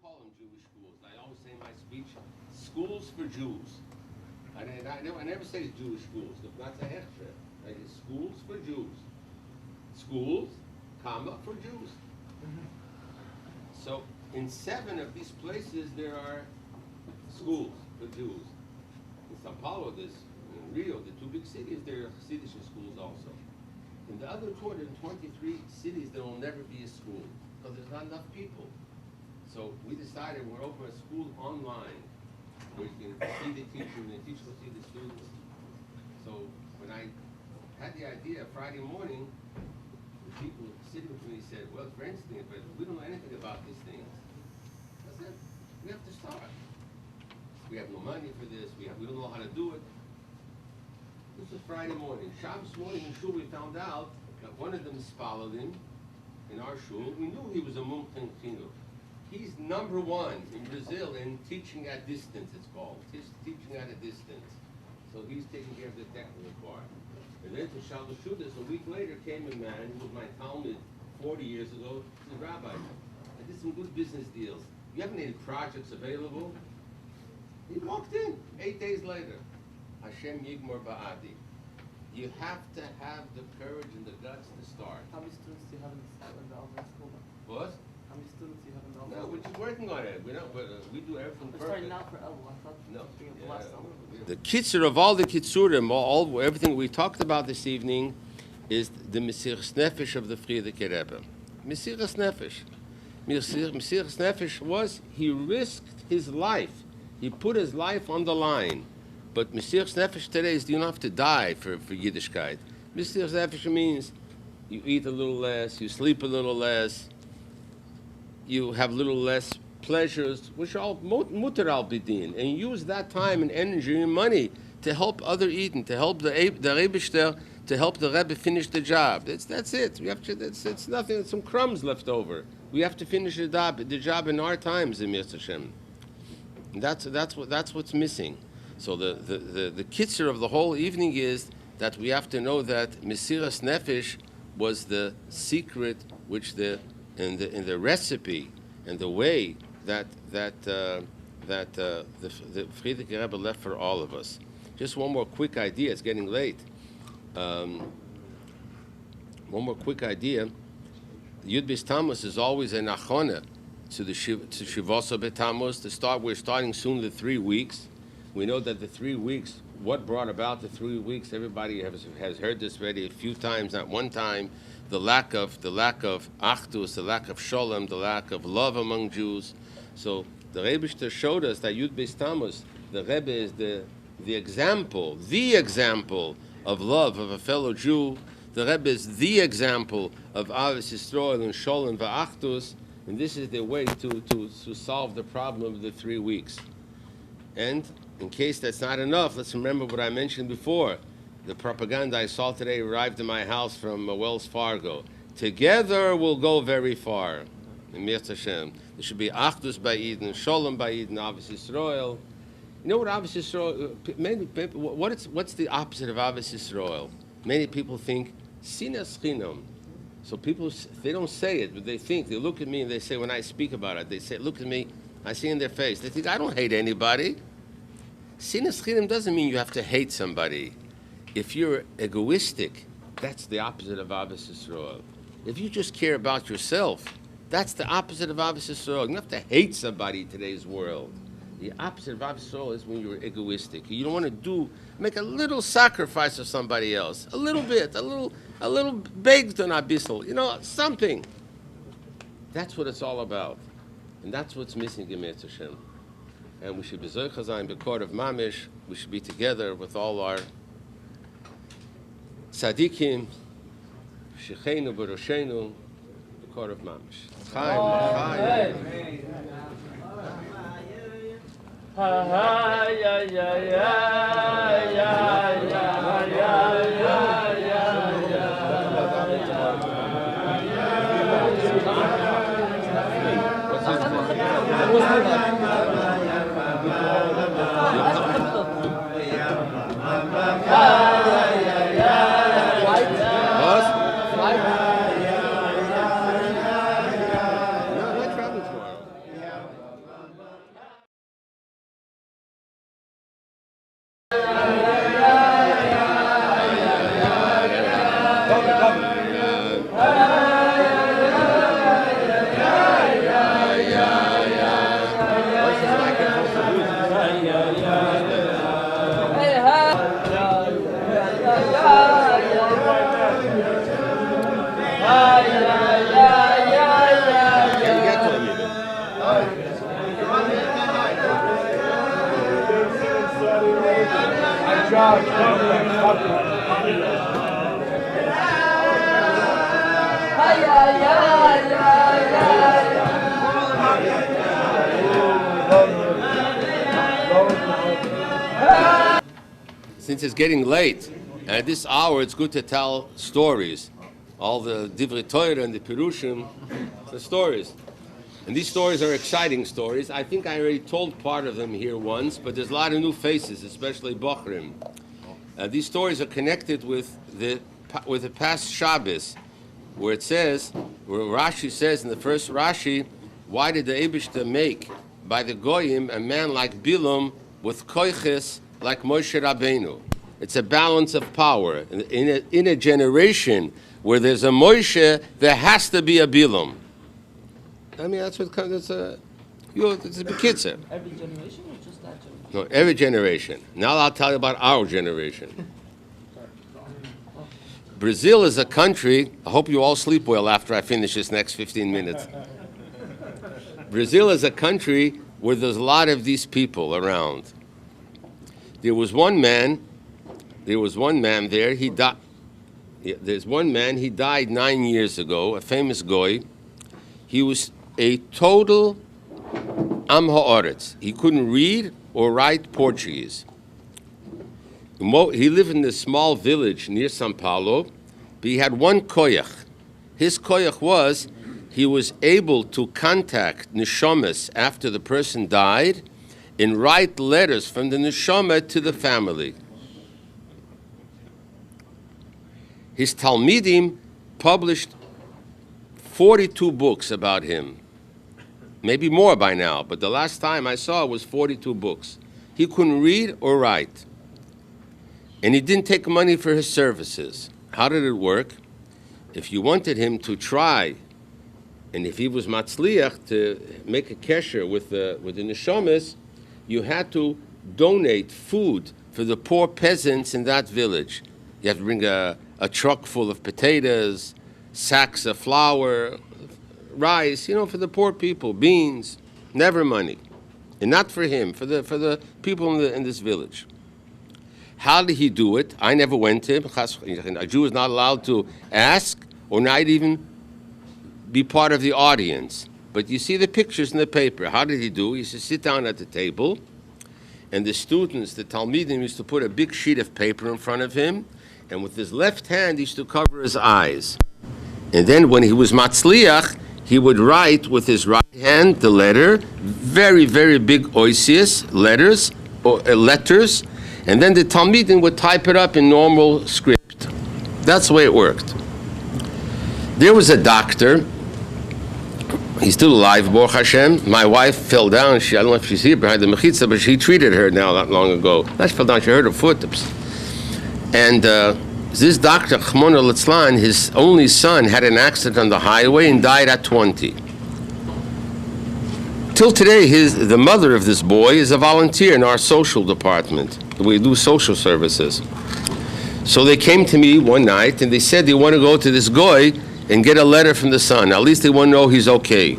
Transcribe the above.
call them Jewish schools. I always say in my speech, schools for Jews. I never say Jewish schools. That's a hechsher. It's schools for Jews. Schools, comma, for Jews. So in 7 of these places there are schools for Jews. In Sao Paulo, in Rio, the 2 big cities, there are Hasidic schools also. In the other 223 cities, there will never be a school because there's not enough people. So we decided we're opening a school online where you can see the teacher and the teacher will see the students. So when I had the idea Friday morning, the people sitting with me said, well, it's very interesting, but we don't know anything about these things. I said, we have to start. We have no money for this. We don't know how to do it. This was Friday morning. Shabbos morning in shul, we found out that one of them followed him in our shul. We knew he was a mumchen chinuch. He's number 1 in Brazil in teaching at distance, it's called. Teaching at a distance. So he's taking care of the technical part. And then to Shabbos Shudas, a week later came a man who was my Talmud 40 years ago. He said, Rabbi, I did some good business deals. You have any projects available? He walked in 8 days later. Hashem Yigmor Ba'adi. You have to have the courage and the guts to start. How many students do you have in the Alvin school? What? How many students do you have in the Alvin No, school? we're just working on it. We do everything We're perfect. starting now for Elul. I thought No. last summer. The kitzur of all the kitzurim, everything we talked about this evening, is the Mesiras Nefesh of the Frierdiker Rebbe. Mesiras Nefesh. Mesiras Nefesh was, he risked his life. He put his life on the line. But Mesiras Nefesh today is you don't have to die for Yiddishkeit. Mesiras Nefesh means you eat a little less, you sleep a little less, you have a little less pleasures, which are all mutar al bidin, and use that time and energy and money to help other Eden, to help the Rebishter, to help the Rebbe finish the job. That's it. We have to. It's nothing. It's some crumbs left over. We have to finish the job in our times, Emir Hashem. That's what's missing. So the kitzur of the whole evening is that we have to know that Mesiras Nefesh was the secret, which in the recipe and the way that the Frierdiker Rebbe left for all of us. Just one more quick idea. It's getting late. One more quick idea. Yud Bais Tamuz is always an achona to Shivasa B'Tamuz. We're starting soon the 3 weeks. We know that the 3 weeks, what brought about the 3 weeks, everybody has heard this already a few times, not one time, the lack of achdus, the lack of shalom, the lack of love among Jews. So the Rebbe showed us that Yud Bais Tamuz, the Rebbe is the example of love of a fellow Jew. The Rebbe is the example of Avos Yisrael and shalom v'achdus, and this is the way to solve the problem of the 3 weeks. And in case that's not enough, let's remember what I mentioned before. The propaganda I saw today arrived in my house from Wells Fargo. Together we'll go very far. Emir Hashem. There should be Achdus by Eden, Shalom by Eden, Avos Yisrael. You know what Avos Yisrael? What's the opposite of Avos Yisrael? Many people think Sinas Chinam. So people, they don't say it, but they look at me and they say, when I speak about it, they say, look at me, I see in their face, they think, I don't hate anybody. Sinas Chinam doesn't mean you have to hate somebody. If you're egoistic, that's the opposite of Avos Yisrael. If you just care about yourself, that's the opposite of Avos Yisrael. You don't have to hate somebody in today's world. The opposite of Avos Yisrael is when you're egoistic. You don't want to make a little sacrifice for somebody else. A little bit, a little baked on abyssal, something. That's what it's all about. And that's what's missing in Eretz Hashem. And we should be Zocheh Zayin B'Kor of Mamish. We should be together with all our tzaddikim, Shecheinu B'Roshenu, B'Kor of Mamish. Chaim. since it's getting late, and at this hour it's good to tell stories. All the Divrei Torah and the Pirushim, the stories. And these stories are exciting stories. I think I already told part of them here once, but there's a lot of new faces, especially Bochrim. These stories are connected with the past Shabbos, where it says, where Rashi says in the first Rashi, why did the Eibishter make by the Goyim a man like Bilam with koiches like Moshe Rabbeinu? It's a balance of power. In a generation where there's a Moshe, there has to be a Bilam. I mean, that's what comes, it's a bekitzer. Every generation or just that generation? No, every generation. Now I'll tell you about our generation. Brazil is a country, I hope you all sleep well after I finish this next 15 minutes. Brazil is a country where there's a lot of these people around. There was one man there, he died. There's one man, he died 9 years ago, a famous goy. He was a total Am Ha'aretz. He couldn't read or write Portuguese. He lived in this small village near São Paulo, but he had one koyach. His koyach was, he was able to contact neshamas after the person died and write letters from the neshama to the family. His Talmidim published 42 books about him. Maybe more by now, but the last time I saw it was 42 books. He couldn't read or write. And he didn't take money for his services. How did it work? If you wanted him to try, and if he was matzliach to make a kesher with the neshamas, you had to donate food for the poor peasants in that village. You have to bring a truck full of potatoes, sacks of flour, rice, for the poor people, beans, never money. And not for him, for the people in this village. How did he do it? I never went to him. A Jew is not allowed to ask or not even be part of the audience. But you see the pictures in the paper. How did he do? He used to sit down at the table, and the students, the Talmidim, used to put a big sheet of paper in front of him, and with his left hand, he used to cover his eyes. And then when he was matzliach, he would write with his right hand the letter, very, very big oisius, letters, and then the Talmidim would type it up in normal script. That's the way it worked. There was a doctor, he's still alive, Baruch Hashem. My wife fell down, I don't know if she's here behind the mechitza, but she treated her now not long ago. Not she fell down, she hurt her foot. And this doctor, Chmona Litzlan, his only son had an accident on the highway and died at 20. Till today, the mother of this boy is a volunteer in our social department. We do social services. So they came to me one night and they said they want to go to this goy and get a letter from the son. At least they want to know he's okay.